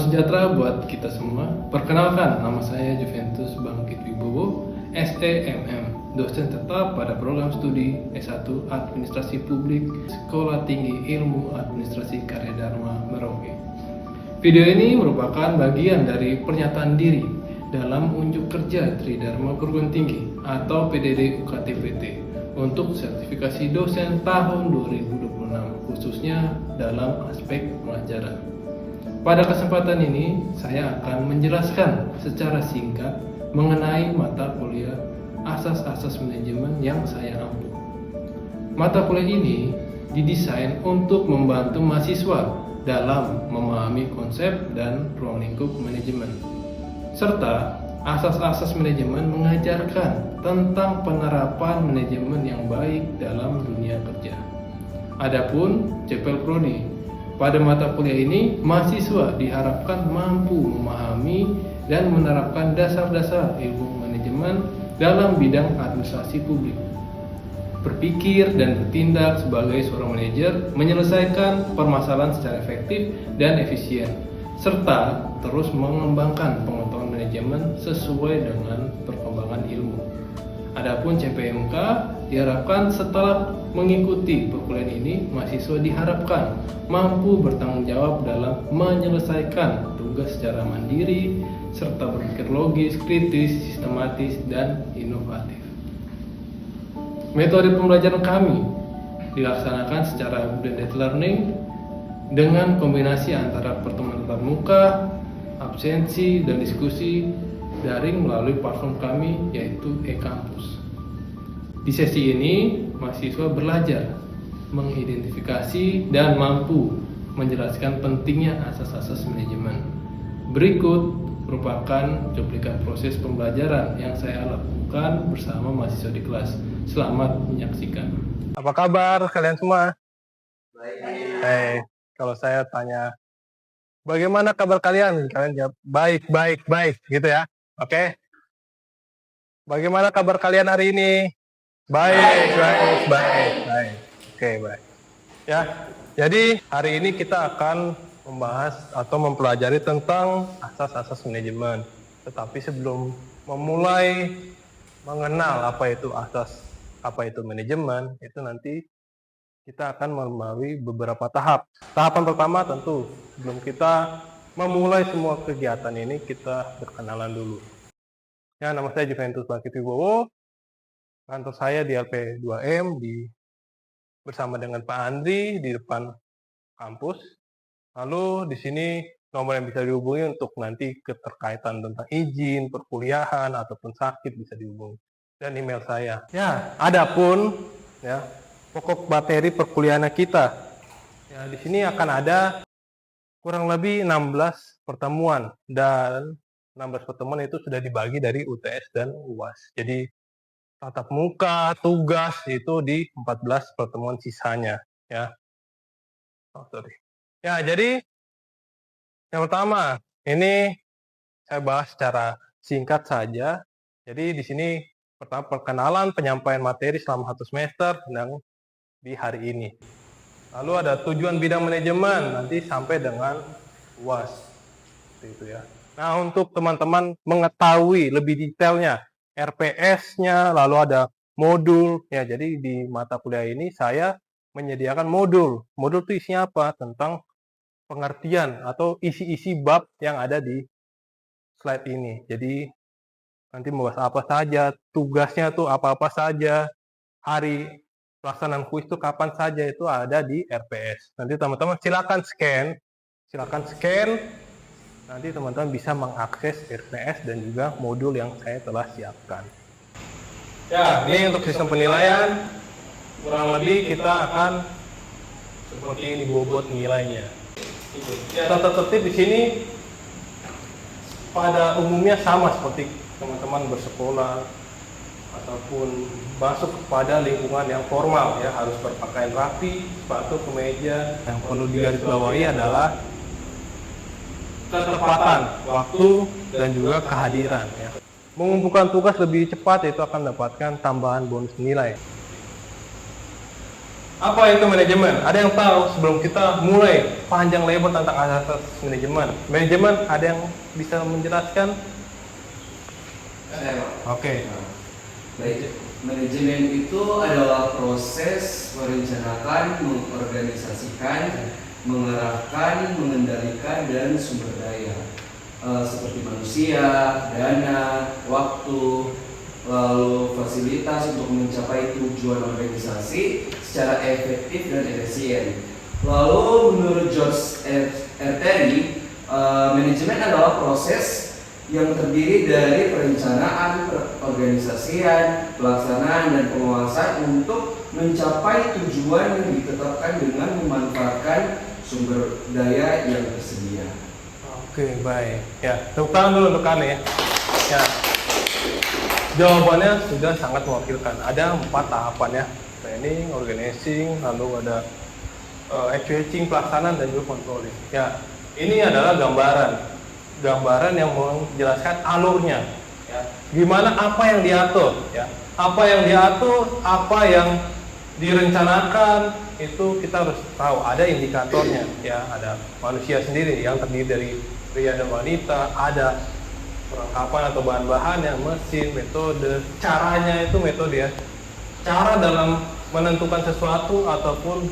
sejahtera buat kita semua. Perkenalkan, nama saya Juventus Bangkit Wibowo, STMM, dosen tetap pada program studi S1 Administrasi Publik Sekolah Tinggi Ilmu Administrasi Karya Dharma Merauke. Video ini merupakan bagian dari pernyataan diri dalam unjuk kerja Tridharma Perguruan Tinggi atau PDD UKT-PT untuk sertifikasi dosen tahun 2026, khususnya dalam aspek pelajaran. Pada kesempatan ini, saya akan menjelaskan secara singkat mengenai mata kuliah asas-asas manajemen yang saya ambil. Mata kuliah ini didesain untuk membantu mahasiswa dalam memahami konsep dan ruang lingkup manajemen, serta asas-asas manajemen mengajarkan tentang penerapan manajemen yang baik dalam dunia kerja. Adapun CPL Prodi, pada mata kuliah ini, mahasiswa diharapkan mampu memahami dan menerapkan dasar-dasar ilmu manajemen dalam bidang administrasi publik, berpikir dan bertindak sebagai seorang manajer, menyelesaikan permasalahan secara efektif dan efisien, serta terus mengembangkan pengetahuan manajemen sesuai dengan perkembangan ilmu. Adapun CPMK diharapkan setelah mengikuti perkuliahan ini, mahasiswa diharapkan mampu bertanggung jawab dalam menyelesaikan tugas secara mandiri, serta berpikir logis, kritis, sistematis, dan inovatif. Metode pembelajaran kami dilaksanakan secara blended learning dengan kombinasi antara pertemuan tatap muka, absensi, dan diskusi daring melalui platform kami yaitu e-kampus. Di sesi ini, mahasiswa belajar mengidentifikasi dan mampu menjelaskan pentingnya asas-asas manajemen. Berikut merupakan cuplikan proses pembelajaran yang saya lakukan bersama mahasiswa di kelas. Selamat menyaksikan. Apa kabar kalian semua? Baik. Kalau saya tanya, bagaimana kabar kalian? Kalian jawab baik gitu ya. Oke. Bagaimana kabar kalian hari ini? Baik. Oke, baik. Ya. Jadi hari ini kita akan membahas atau mempelajari tentang asas-asas manajemen. Tetapi sebelum memulai mengenal apa itu asas, apa itu manajemen, itu nanti kita akan melalui beberapa tahap. Tahapan pertama tentu sebelum kita memulai semua kegiatan ini, kita berkenalan dulu. Ya, nama saya Juventus Bangkit Wibowo. Kantor saya di LP2M bersama dengan Pak Andri di depan kampus. Lalu di sini nomor yang bisa dihubungi untuk nanti keterkaitan tentang izin, perkuliahan ataupun sakit bisa dihubungi. Dan email saya. Ya, adapun ya pokok materi perkuliahan kita. Ya, di sini akan ada kurang lebih 16 pertemuan, dan 16 pertemuan itu sudah dibagi dari UTS dan UAS. Jadi tatap muka, tugas itu di 14 pertemuan sisanya, ya. Ya, jadi yang pertama, ini saya bahas secara singkat saja. Jadi di sini pertama perkenalan, penyampaian materi selama 1 semester dan di hari ini. Lalu ada tujuan bidang manajemen nanti sampai dengan UAS. Seperti itu ya. Nah, untuk teman-teman mengetahui lebih detailnya RPS-nya, lalu ada modul ya. Jadi di mata kuliah ini saya menyediakan modul. Modul itu isinya apa? Tentang pengertian atau isi-isi bab yang ada di slide ini. Jadi nanti membahas apa saja, tugasnya tuh apa-apa saja, hari pelaksanaan kuis itu kapan saja, itu ada di RPS. Nanti teman-teman silakan scan, nanti teman-teman bisa mengakses RPS dan juga modul yang saya telah siapkan. Ya, ini untuk sistem penilaian, kurang lebih kita akan seperti ini bobot nilainya. Tata tertib di sini pada umumnya sama seperti teman-teman bersekolah ataupun masuk kepada lingkungan yang formal ya, harus berpakaian rapi, sepatu, kemeja. Yang perlu digarisbawahi adalah ketepatan waktu dan juga kehadiran ya. Mengumpulkan tugas lebih cepat itu akan mendapatkan tambahan bonus nilai. Apa itu manajemen? Ada yang tahu sebelum kita mulai panjang lebar tentang asas manajemen? Manajemen ada yang bisa menjelaskan? Saya, Pak. Oke. Baik, manajemen itu adalah proses merencanakan, mengorganisasikan, mengarahkan, mengendalikan, dan sumber daya seperti manusia, dana, waktu, lalu fasilitas untuk mencapai tujuan organisasi secara efektif dan efisien. Lalu menurut George R. Terry, manajemen adalah proses yang terdiri dari perencanaan, organisasian, pelaksanaan, dan penguasaan untuk mencapai tujuan yang ditetapkan dengan memanfaatkan sumber daya yang tersedia. Oke, baik. Ya, tepuk tangan dulu untuk kalian ya. Ya. Jawabannya sudah sangat mewakilkan. Ada 4 tahapan ya. Planning, organizing, lalu ada executing, pelaksanaan, dan juga controlling. Ya, ini adalah gambaran yang menjelaskan alurnya. Ya. Gimana apa yang diatur? Ya. Apa yang diatur, apa yang direncanakan, itu kita harus tahu. Ada indikatornya. Ya, ada manusia sendiri yang terdiri dari pria dan wanita, ada perlengkapan atau bahan-bahannya, mesin, metode, caranya itu metode ya. Cara dalam menentukan sesuatu ataupun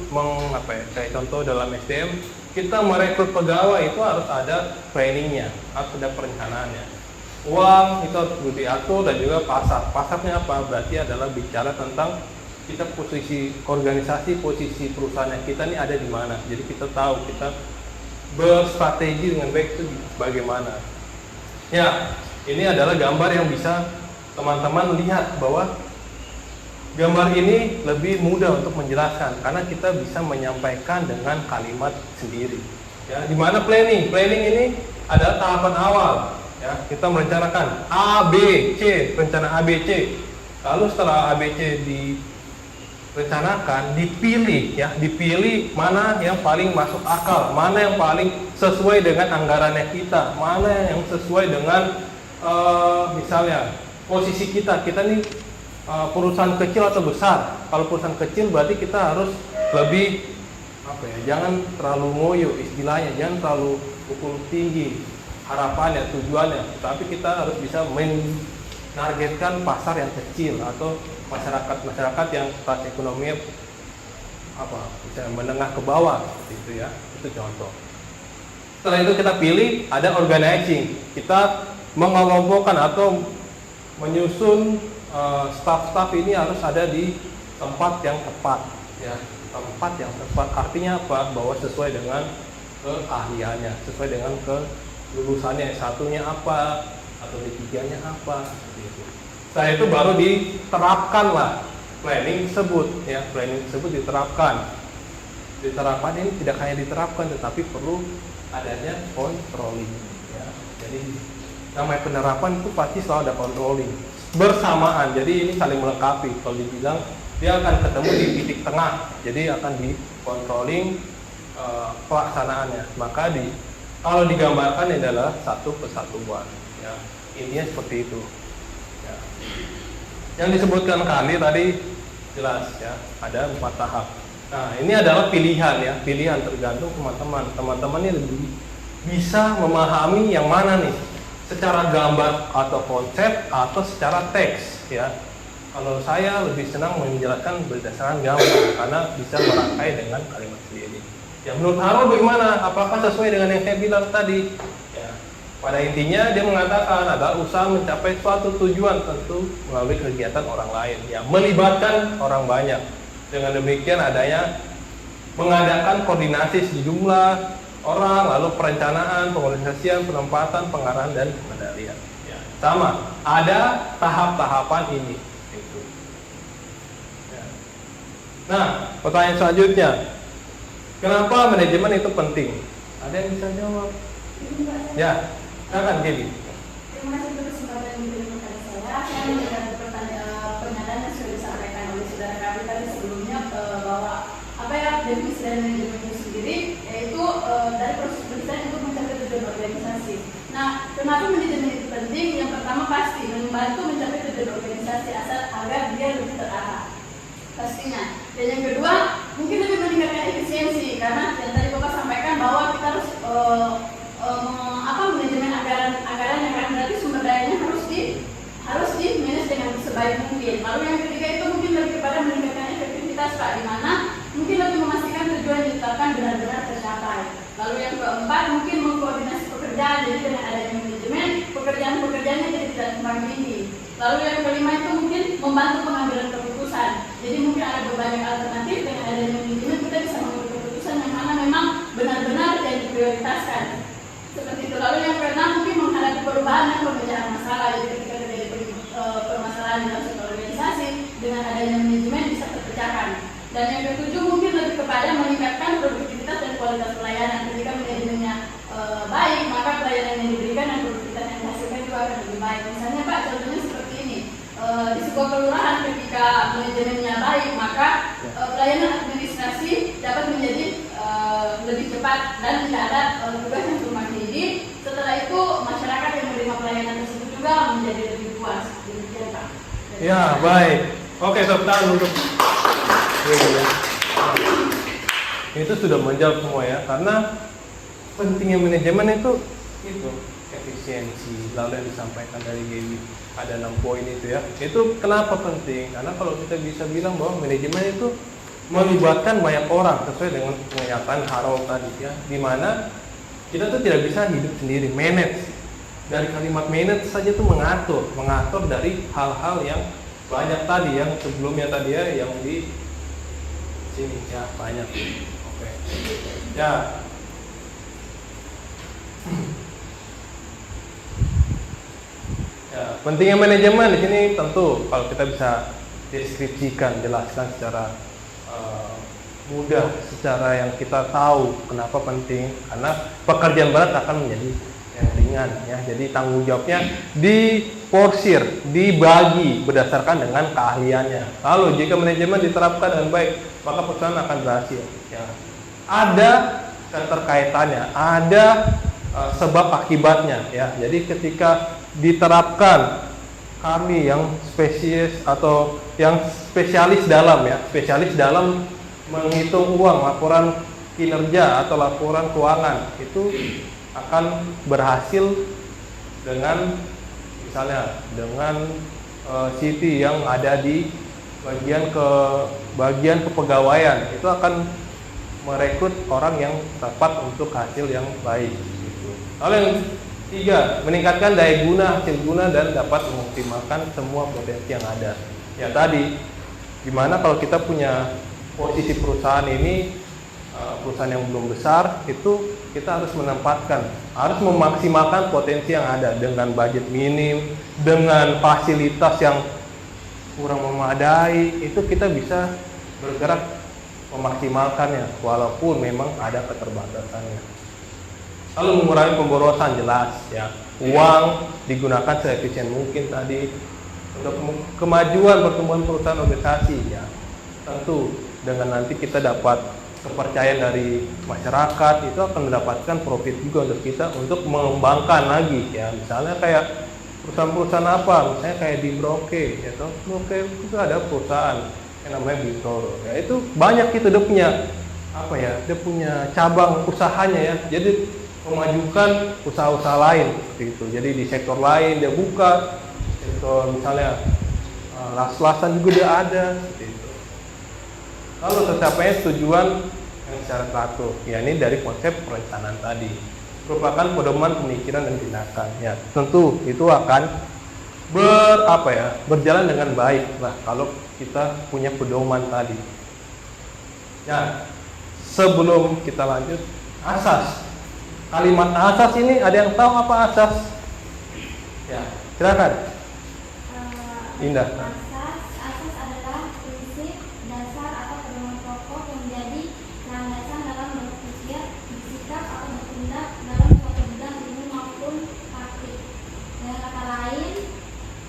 kayak contoh dalam SDM, kita merekrut pegawai itu harus ada planningnya, harus ada perencanaannya. Uang itu harus diatur dan juga pasar. Pasarnya apa? Berarti adalah bicara tentang kita posisi organisasi, posisi perusahaan kita ini ada di mana. Jadi kita tahu kita berstrategi dengan baik itu bagaimana. Ya, ini adalah gambar yang bisa teman-teman lihat bahwa gambar ini lebih mudah untuk menjelaskan karena kita bisa menyampaikan dengan kalimat sendiri. Ya, di mana planning? Planning ini adalah tahapan awal. Ya, kita merencanakan A, B, C, rencana A, B, C. Lalu setelah A, B, C direncanakan, dipilih mana yang paling masuk akal, mana yang paling sesuai dengan anggarannya kita, mana yang sesuai dengan misalnya posisi kita nih perusahaan kecil atau besar. Kalau perusahaan kecil berarti kita harus lebih jangan terlalu ngoyo istilahnya, jangan terlalu pukul tinggi harapannya, tujuannya, tapi kita harus bisa menargetkan pasar yang kecil atau masyarakat yang kelas ekonomi bisa menengah ke bawah seperti itu ya. Itu contoh. Setelah itu kita pilih, ada organizing. Kita mengelompokkan atau menyusun staff-staff ini harus ada di tempat yang tepat ya. Tempat yang tepat artinya apa? Bahwa sesuai dengan keahliannya, sesuai dengan kelulusannya, S1-nya apa atau D3-nya apa seperti itu. Setelah itu baru diterapkanlah planning tersebut ya. Planning tersebut diterapkan ini tidak hanya diterapkan tetapi perlu adanya controlling ya. Jadi namanya penerapan itu pasti selalu ada controlling bersamaan, jadi ini saling melengkapi. Kalau dibilang dia akan ketemu di titik tengah, jadi akan di controlling pelaksanaannya. Maka kalau digambarkan ini adalah satu kesatuan ya. Intinya seperti itu ya. Yang disebutkan kali tadi jelas ya, ada 4 tahap. Nah, ini adalah pilihan ya, pilihan tergantung teman-teman ini lebih bisa memahami yang mana nih, secara gambar atau konsep atau secara teks ya. Kalau saya lebih senang menjelaskan berdasarkan gambar karena bisa merangkai dengan kalimat sendiri. Ya, menurut Harold bagaimana? Apakah sesuai dengan yang saya bilang tadi? Ya, pada intinya dia mengatakan adalah usaha mencapai suatu tujuan tentu melalui kegiatan orang lain ya, melibatkan orang banyak. Dengan demikian adanya mengadakan koordinasi sejumlah orang, lalu perencanaan, pengorganisasian, penempatan, pengarahan, dan pengendalian. Ya, sama, ada tahap-tahapan ini. Itu. Ya. Nah, pertanyaan selanjutnya, kenapa manajemen itu penting? Ada yang bisa jawab? Ya, silakan Gaby. Terima kasih untuk kesempatan yang diberikan kepada saya. Saya mendengar pernyataan yang sudah disampaikan oleh saudara kami tadi sebelumnya bahwa definisi dari manajemen itu sendiri yaitu dari proses berdesain untuk mencapai tujuan organisasi. Nah, kenapa manajemen itu penting? Yang pertama pasti membantu mencapai tujuan organisasi agar dia lebih terarah. pastinya. Dan yang kedua, mungkin lebih meningkatkan efisiensi karena yang tadi Bapak sampaikan bahwa kita harus manajemen anggaran yang kan berarti sumber dayanya harus di manage dengan sebaik mungkin. Lalu yang ketiga itu mungkin lebih kepada meningkatkan efektivitas Pak, di mana mungkin lebih memastikan tujuan yang ditetapkan benar-benar tercapai. Lalu yang keempat mungkin mengkoordinasi pekerjaan, jadi dengan adanya manajemen pekerjaannya jadi tidak semakin tinggi. Lalu yang kelima itu mungkin membantu pengambilan keputusan. Jadi mungkin ada berbagai alternatif, dengan adanya manajemen kita bisa mengambil keputusan yang mana memang benar-benar yang diprioritaskan. Seperti itu. Lalu yang keenam mungkin menghadapi perubahan dan pemecahan masalah. Jadi ketika terjadi permasalahan dalam suatu organisasi, dengan adanya manajemen bisa terpecahkan. Dan yang ketujuh mungkin lebih kepada meningkatkan produktivitas dan kualitas pelayanan. Ketika manajemennya baik, maka pelayanan yang diberikan dan produktivitas yang dihasilkan juga akan lebih baik. Misalnya Pak, contohnya seperti ini. Di sebuah kelurahan ketika manajemennya baik, maka pelayanan administrasi dapat menjadi lebih cepat dan tidak ada tugas yang cuma tinggi. Setelah itu masyarakat yang menerima pelayanan tersebut juga menjadi lebih puas. Demikian Pak. Ya, baik. Oke, tepuk tangan untuk itu sudah menjawab semua ya, karena pentingnya manajemen itu efisiensi. Lalu yang disampaikan dari Gaby ada 6 poin itu ya. Itu kenapa penting? Karena kalau kita bisa bilang bahwa manajemen itu melibatkan banyak orang sesuai dengan pernyataan Harold tadi ya, dimana kita tuh tidak bisa hidup sendiri. Manage, dari kalimat manage saja tuh mengatur dari hal-hal yang banyak tadi yang sebelumnya tadi ya, yang di sini ya banyak. Oke. Ya. Ya, pentingnya manajemen di sini tentu kalau kita bisa deskripsikan, jelaskan secara mudah, secara yang kita tahu kenapa penting, karena pekerjaan berat akan menjadi yang ringan ya. Jadi tanggung jawabnya diporsir, dibagi berdasarkan dengan keahliannya. Lalu jika manajemen diterapkan dengan baik, maka perusahaan akan berhasil ya. Ada keterkaitannya, ada sebab akibatnya ya. Jadi ketika diterapkan, kami yang spesies atau yang spesialis dalam menghitung uang, laporan kinerja atau laporan keuangan itu akan berhasil dengan misalnya dengan Siti yang ada di bagian kepegawaian itu akan merekrut orang yang tepat untuk hasil yang baik gitu. Lalu yang 3, meningkatkan daya guna, hasil guna dan dapat mengoptimalkan semua potensi yang ada. Ya tadi, gimana kalau kita punya posisi perusahaan ini, perusahaan yang belum besar, itu kita harus harus memaksimalkan potensi yang ada dengan budget minim, dengan fasilitas yang kurang memadai, itu kita bisa bergerak memaksimalkannya, walaupun memang ada keterbatasannya. Lalu mengurangi pemborosan, jelas ya, uang digunakan seefisien mungkin tadi untuk kemajuan pertumbuhan perusahaan organisasi ya. Tentu dengan nanti kita dapat kepercayaan dari masyarakat, itu akan mendapatkan profit juga untuk kita untuk mengembangkan lagi ya. Misalnya kayak perusahaan-perusahaan apa, misalnya kayak di Broke ya, Broke itu ada perusahaan yang namanya Bintoro ya, itu banyak itu dia punya cabang usahanya ya, jadi memajukan usaha-usaha lain seperti itu. Jadi di sektor lain dia buka, sektor misalnya las-lasan juga dia ada seperti itu. Lalu tercapainya tujuan yang secara teratur, ya ini dari konsep perencanaan tadi, merupakan pedoman pemikiran dan tindakan. Ya, tentu itu akan berjalan dengan baik lah kalau kita punya pedoman tadi. Ya, sebelum kita lanjut, asas. Kalimat asas ini ada yang tahu apa asas? Ya, silakan. Indah. Asas adalah prinsip dasar atau pedoman pokok yang menjadi landasan dalam berpikir, bersikap atau bertindak dalam suatu bidang ilmu maupun praktik. Dengan kata lain,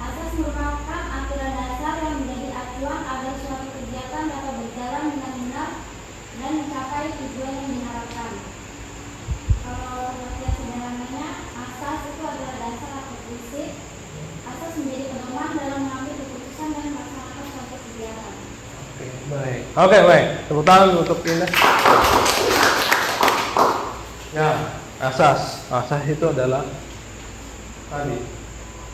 asas merupakan aturan dasar yang menjadi acuan agar suatu kegiatan dapat berjalan dengan benar dan mencapai tujuan yang diharapkan. Kalau pengertian sederhananya, asas itu adalah dasar atau prinsip. Asas menjadi pedoman dalam mengambil keputusan dan melaksanakan suatu kegiatan. Oke, Baik. Oke, baik. Tepuk tangan untuk ini. Ya, asas. Asas itu adalah tadi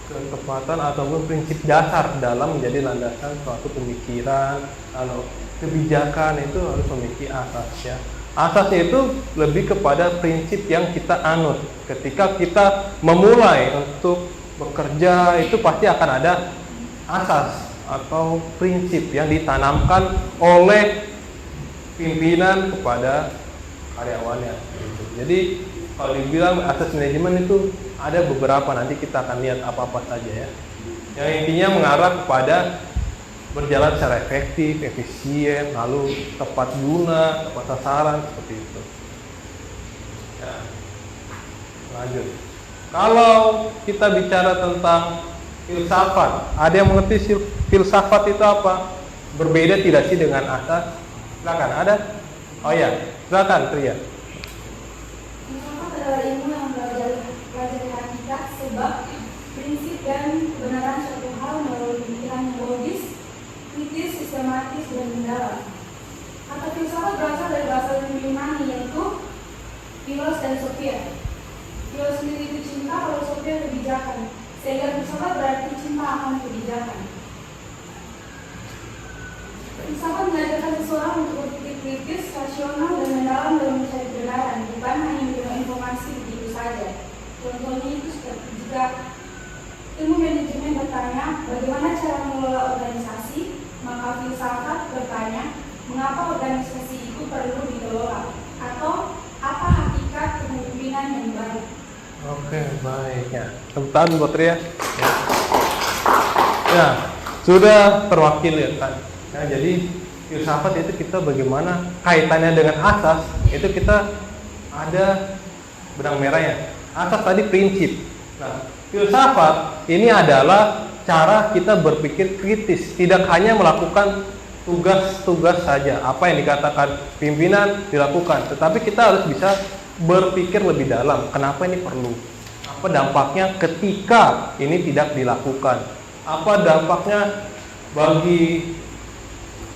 ketepatan ataupun prinsip dasar dalam menjadi landasan suatu pemikiran. Kalau kebijakan itu harus memiliki asas ya. Asasnya itu lebih kepada prinsip yang kita anut. Ketika kita memulai untuk bekerja itu pasti akan ada asas atau prinsip yang ditanamkan oleh pimpinan kepada karyawannya. Jadi kalau dibilang asas manajemen itu ada beberapa, nanti kita akan lihat apa-apa saja ya. Yang intinya mengarah kepada berjalan secara efektif, efisien, lalu tepat guna, tepat sasaran, seperti itu. Ya. Lanjut. Kalau kita bicara tentang filsafat, ada yang mengerti filsafat itu apa? Berbeda tidak sih dengan asas? Silakan, ada? Oh ya, silakan Tria. Filsafat adalah ilmu yang mempelajari hakikat, sebab, prinsip dan kebenaran suatu hal melalui pemikiran yang logis, kritis, sistematis, dan mendalam. Kata filsafat berasal dari bahasa Yunani yaitu philos dan sophia. Philos sendiri itu cinta, kalau sophia kebijakan. Sehingga filsafat berarti cinta akan kebijakan. Filsafat mengajarkan seseorang untuk berpikir kritis, rasional, dan mendalam dalam mencari kebenaran, bukan hanya menerima informasi begitu saja. Contohnya itu seperti jika ilmu manajemen bertanya bagaimana cara mengelola organisasi, maka filsafat bertanya mengapa organisasi itu perlu dikelola, atau apa hakikat kepemimpinan yang baik. Oke, baik ya. Tepuk tangan buat Ria. Ya. Ya, sudah terwakili kan. Ya, jadi filsafat itu kita bagaimana kaitannya dengan asas, itu kita ada benang merahnya. Asas tadi prinsip. Nah, filsafat ini adalah cara kita berpikir kritis, tidak hanya melakukan tugas-tugas saja. Apa yang dikatakan pimpinan dilakukan, tetapi kita harus bisa berpikir lebih dalam. Kenapa ini perlu? Apa dampaknya ketika ini tidak dilakukan? Apa dampaknya bagi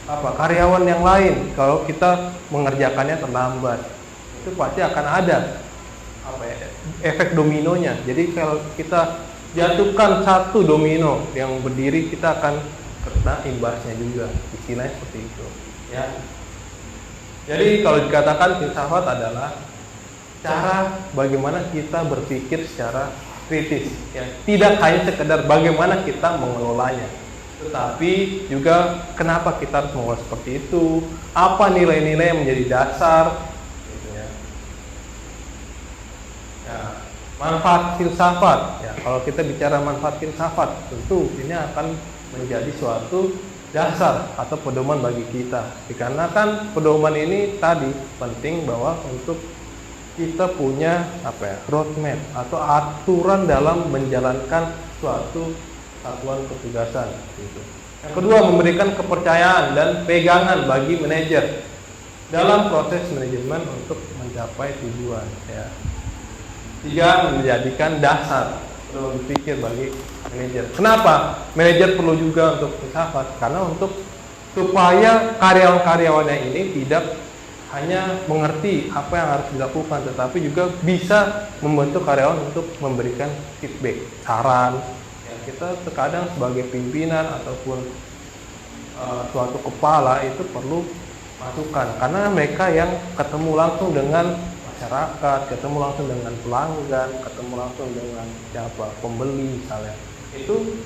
karyawan yang lain kalau kita mengerjakannya terlambat? Itu pasti akan ada efek dominonya. Jadi kalau kita jatuhkan satu domino yang berdiri, kita akan kena imbasnya juga. Istilahnya seperti itu ya. Jadi kalau dikatakan filsafat adalah cara bagaimana kita berpikir secara kritis ya. Tidak hanya sekedar bagaimana kita mengelolanya, tetapi juga kenapa kita harus mengelola seperti itu, apa nilai-nilai yang menjadi dasar gitu ya. Ya, manfaat filsafat ya. Kalau kita bicara manfaat filsafat, tentu ini akan menjadi suatu dasar atau pedoman bagi kita. Dikarenakan pedoman ini tadi penting bahwa untuk kita punya roadmap atau aturan dalam menjalankan suatu satuan ketugasan gitu. Yang kedua, memberikan kepercayaan dan pegangan bagi manajer dalam proses manajemen untuk mencapai tujuan ya. Tiga, menjadikan dasar berpikir bagi manajer. Kenapa manajer perlu juga untuk filsafat? Karena supaya karyawan-karyawannya ini tidak hanya mengerti apa yang harus dilakukan, tetapi juga bisa membantu karyawan untuk memberikan feedback, saran. Ya, kita terkadang sebagai pimpinan ataupun suatu kepala itu perlu masukan, karena mereka yang ketemu langsung dengan masyarakat, ketemu langsung dengan pelanggan, ketemu langsung dengan pembeli misalnya. Itu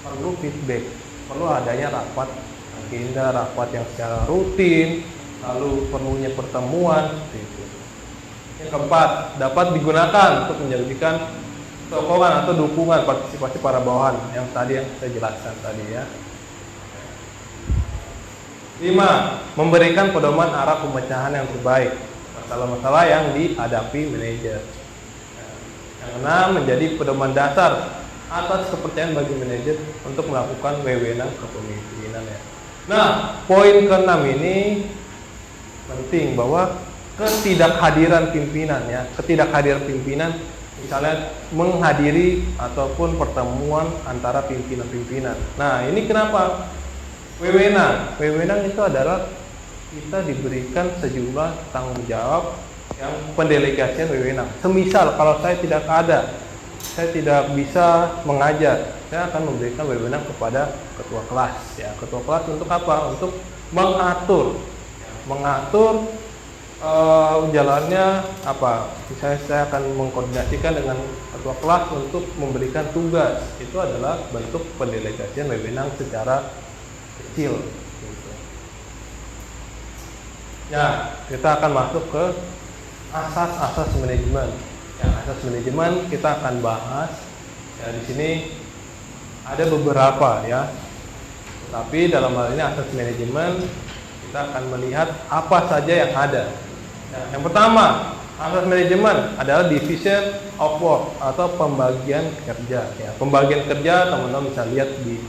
perlu feedback, perlu adanya rapat agenda, rapat yang secara rutin, lalu perlunya pertemuan gitu. Yang keempat, dapat digunakan untuk menjadikan sokongan atau dukungan partisipasi para bawahan yang tadi yang saya jelaskan tadi ya. 5. Memberikan pedoman arah pemecahan yang terbaik masalah-masalah yang dihadapi manajer. Yang 6. Menjadi pedoman dasar atas kepercayaan bagi manajer untuk melakukan wewenang kepemimpinan ya. Nah, poin ke-6 ini penting, bahwa ketidakhadiran pimpinan ya, ketidakhadiran pimpinan misalnya menghadiri ataupun pertemuan antara pimpinan-pimpinan. Nah, ini kenapa? Wewenang itu adalah kita diberikan sejumlah tanggung jawab yang pendelegasian wewenang. Semisal kalau saya tidak ada, saya tidak bisa mengajar, saya akan memberikan wewenang kepada ketua kelas. Ya, ketua kelas untuk apa? Untuk mengatur jalannya apa? Misalnya saya akan mengkoordinasikan dengan ketua kelas untuk memberikan tugas. Itu adalah bentuk pendelegasian wewenang secara kecil. Gitu. Ya, kita akan masuk ke asas-asas manajemen. Ya, asas manajemen kita akan bahas. Ya, di sini ada beberapa ya. Tapi dalam hal ini asas manajemen kita akan melihat apa saja yang ada. Ya, yang pertama, asas manajemen adalah division of work atau pembagian kerja. Ya, pembagian kerja teman-teman bisa lihat di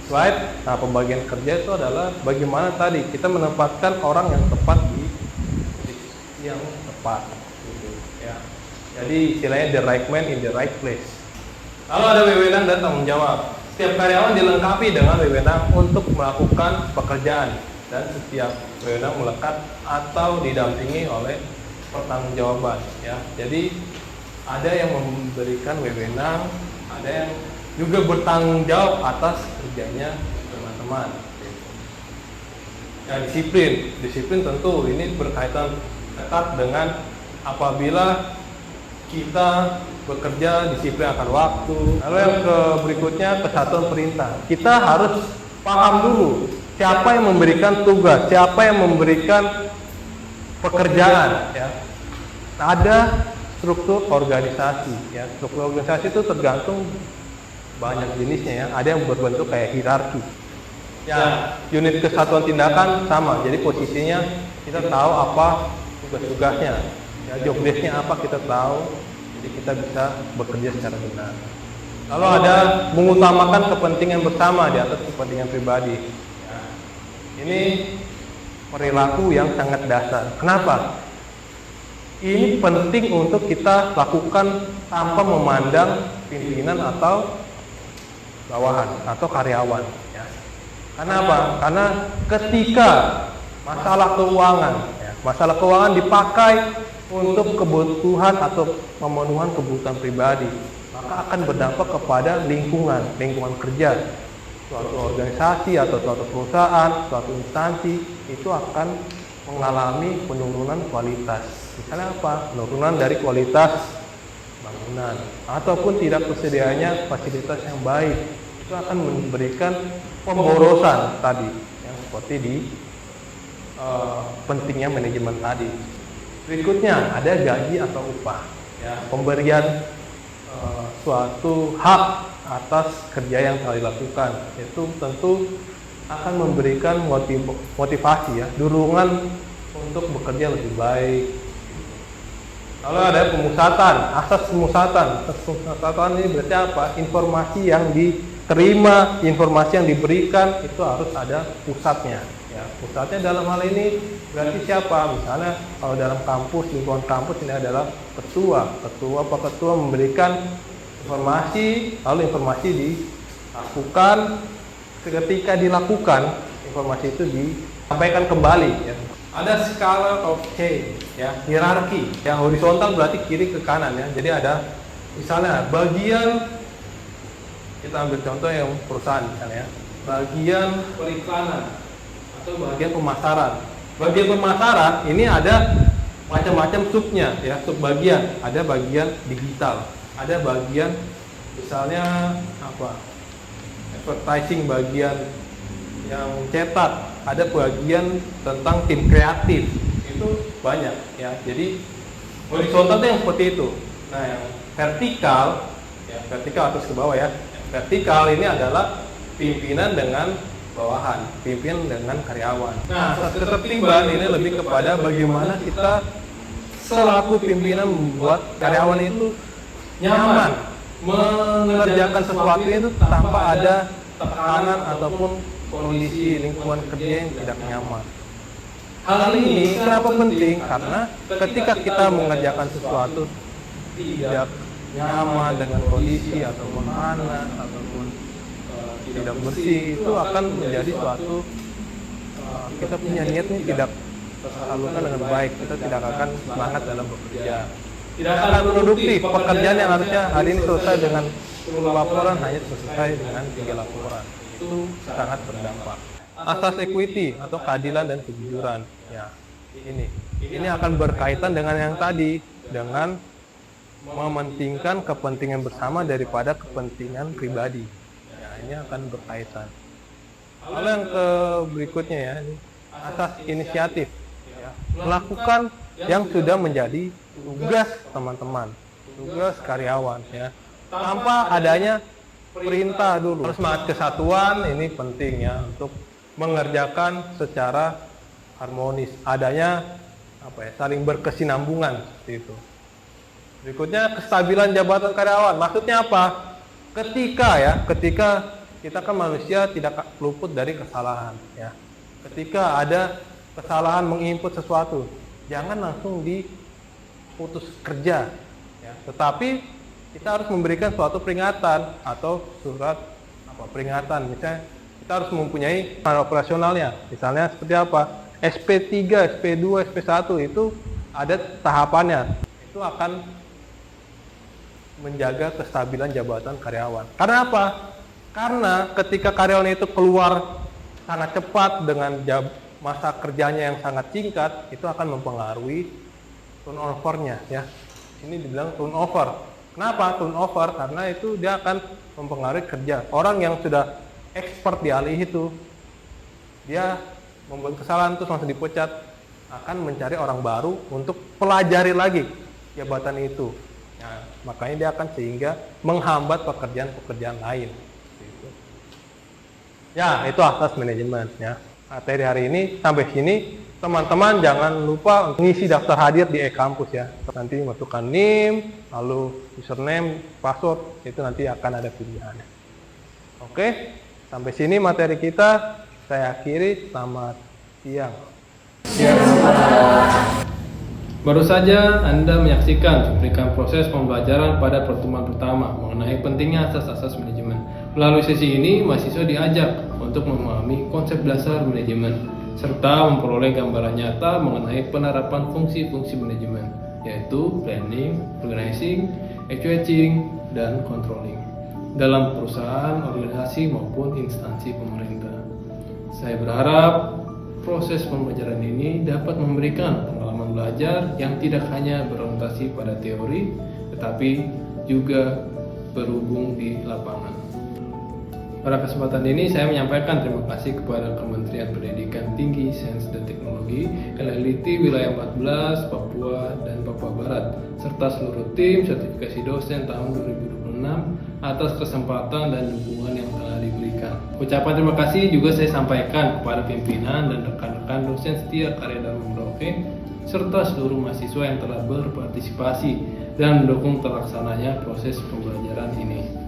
slide. Nah, pembagian kerja itu adalah bagaimana tadi kita menempatkan orang yang tepat di posisi yang tepat. Gitu, ya. Jadi istilahnya the right man in the right place. Lalu ada wewenang dan tanggung jawab. Setiap karyawan dilengkapi dengan wewenang untuk melakukan pekerjaan dan setiap wewenang melekat atau didampingi oleh pertanggungjawaban. Ya, jadi ada yang memberikan wewenang, ada yang juga bertanggung jawab atas kerjanya teman-teman. Ya, disiplin tentu ini berkaitan dekat dengan apabila kita bekerja disiplin akan waktu. Lalu yang berikutnya kesatuan perintah. Kita harus paham dulu siapa yang memberikan tugas, siapa yang memberikan pekerjaan. Ya. Ada struktur organisasi. Ya. Struktur organisasi itu tergantung banyak jenisnya ya. Ada yang berbentuk kayak hierarki. Ya, unit kesatuan tindakan sama. Jadi posisinya kita tahu apa tugas-tugasnya. Ya, job desk-nya apa kita tahu. Jadi kita bisa bekerja secara benar. Lalu ada mengutamakan kepentingan bersama di atas kepentingan pribadi. Ya. Ini perilaku yang sangat dasar. Kenapa? Ini penting untuk kita lakukan tanpa memandang pimpinan atau bawahan atau karyawan. Ya. Karena apa? Karena ketika masalah keuangan dipakai untuk kebutuhan atau pemenuhan kebutuhan pribadi, maka akan berdampak kepada lingkungan kerja. Suatu organisasi atau suatu perusahaan, suatu instansi itu akan mengalami penurunan kualitas. Misalnya apa? Penurunan dari kualitas bangunan ataupun tidak tersedianya fasilitas yang baik. Itu akan memberikan pemborosan tadi yang seperti di pentingnya manajemen tadi. Berikutnya ada gaji atau upah. Ya, pemberian suatu hak atas kerja yang telah dilakukan itu tentu akan memberikan motivasi ya, dorongan untuk bekerja lebih baik. Lalu ada pemusatan, asas pemusatan. Asas pemusatan ini berarti apa? Informasi yang diterima, informasi yang diberikan itu harus ada pusatnya. Ya, pusatnya dalam hal ini berarti siapa? Misalnya kalau dalam kampus, lingkungan kampus ini adalah ketua memberikan informasi, lalu informasi dilakukan. Ketika dilakukan, informasi itu disampaikan kembali. Ya. Ada skala of change, ya, hierarki. Yang horizontal berarti kiri ke kanan ya. Jadi ada misalnya bagian, kita ambil contoh yang perusahaan misalnya, bagian periklanan atau bagian pemasaran. Bagian pemasaran ini ada macam-macam subnya ya, sub bagian. Ada bagian digital, ada bagian misalnya apa? Advertising, bagian yang cetak, ada bagian tentang tim kreatif, itu banyak ya. Jadi horizontal itu yang seperti itu. Nah, yang vertikal, ya vertikal atas ke bawah ya. Vertikal ini adalah pimpinan dengan bawahan, pimpinan dengan karyawan. Nah, ketertiban ini lebih kepada bagaimana kita selaku pimpinan membuat karyawan itu nyaman mengerjakan sesuatu itu tanpa ada tekanan ataupun kondisi lingkungan kerja yang tidak nyaman. Hal ini kenapa penting? Karena ketika kita mengerjakan sesuatu tidak nyaman dengan kondisi ataupun panas ataupun tidak bersih itu akan menjadi suatu kita punya niat nih tidak tersalurkan dengan baik, kita tidak akan semangat dalam bekerja, tidak akan produktif. Pekerjaan yang harusnya hari ini selesai dengan 10 laporan hanya selesai dengan 3 laporan, itu sangat berdampak. Asas equity atau keadilan dan kejujuran, ya ini akan berkaitan dengan yang tadi, dengan mementingkan kepentingan bersama daripada kepentingan pribadi. Ya, ini akan berkaitan. Lalu yang berikutnya ya, ini asas inisiatif. Ya, melakukan yang sudah menjadi tugas teman-teman, tugas karyawan ya. Tanpa adanya perintah dulu. Harus semangat kesatuan, ini penting ya untuk mengerjakan secara harmonis. Adanya saling berkesinambungan seperti itu. Berikutnya kestabilan jabatan karyawan. Maksudnya apa? Ketika kita kan manusia tidak luput dari kesalahan ya. Ketika ada kesalahan menginput sesuatu, jangan langsung diputus kerja ya. Tetapi kita harus memberikan suatu peringatan atau surat peringatan. Misalnya kita harus mempunyai plan operasionalnya. Misalnya seperti apa? SP3, SP2, SP1 itu ada tahapannya. Itu akan menjaga kestabilan jabatan karyawan. Karena apa? Karena ketika karyawan itu keluar sangat cepat dengan masa kerjanya yang sangat singkat, itu akan mempengaruhi turnover-nya ya. Ini dibilang turnover. Kenapa turnover? Karena itu dia akan mempengaruhi kerja. Orang yang sudah expert di alih itu, dia membuat kesalahan terus langsung dipecat, akan mencari orang baru untuk pelajari lagi jabatan itu. Nah, makanya dia akan sehingga menghambat pekerjaan-pekerjaan lain. Ya, itu asas manajemen ya. Materi hari ini sampai sini. Teman-teman jangan lupa mengisi daftar hadir di e-kampus ya. Nanti masukkan NIM, lalu username, password, itu nanti akan ada pilihannya. Oke, sampai sini materi kita. Saya akhiri, selamat siang. Baru saja Anda menyaksikan cuplikan proses pembelajaran pada pertemuan pertama mengenai pentingnya asas-asas manajemen. Melalui sesi ini, mahasiswa diajak untuk memahami konsep dasar manajemen, serta memperoleh gambaran nyata mengenai penerapan fungsi-fungsi manajemen, yaitu planning, organizing, actuating, dan controlling dalam perusahaan, organisasi, maupun instansi pemerintah. Saya berharap proses pembelajaran ini dapat memberikan pengalaman belajar yang tidak hanya berorientasi pada teori, tetapi juga berhubung di lapangan. Pada kesempatan ini saya menyampaikan terima kasih kepada Kementerian Pendidikan Tinggi, Sains dan Teknologi, LLIT Wilayah 14, Papua dan Papua Barat, serta seluruh tim sertifikasi dosen tahun 2026 atas kesempatan dan dukungan yang telah diberikan. Ucapan terima kasih juga saya sampaikan kepada pimpinan dan rekan-rekan dosen setia Karya Dharma Merauke, serta seluruh mahasiswa yang telah berpartisipasi dan mendukung terlaksananya proses pembelajaran ini.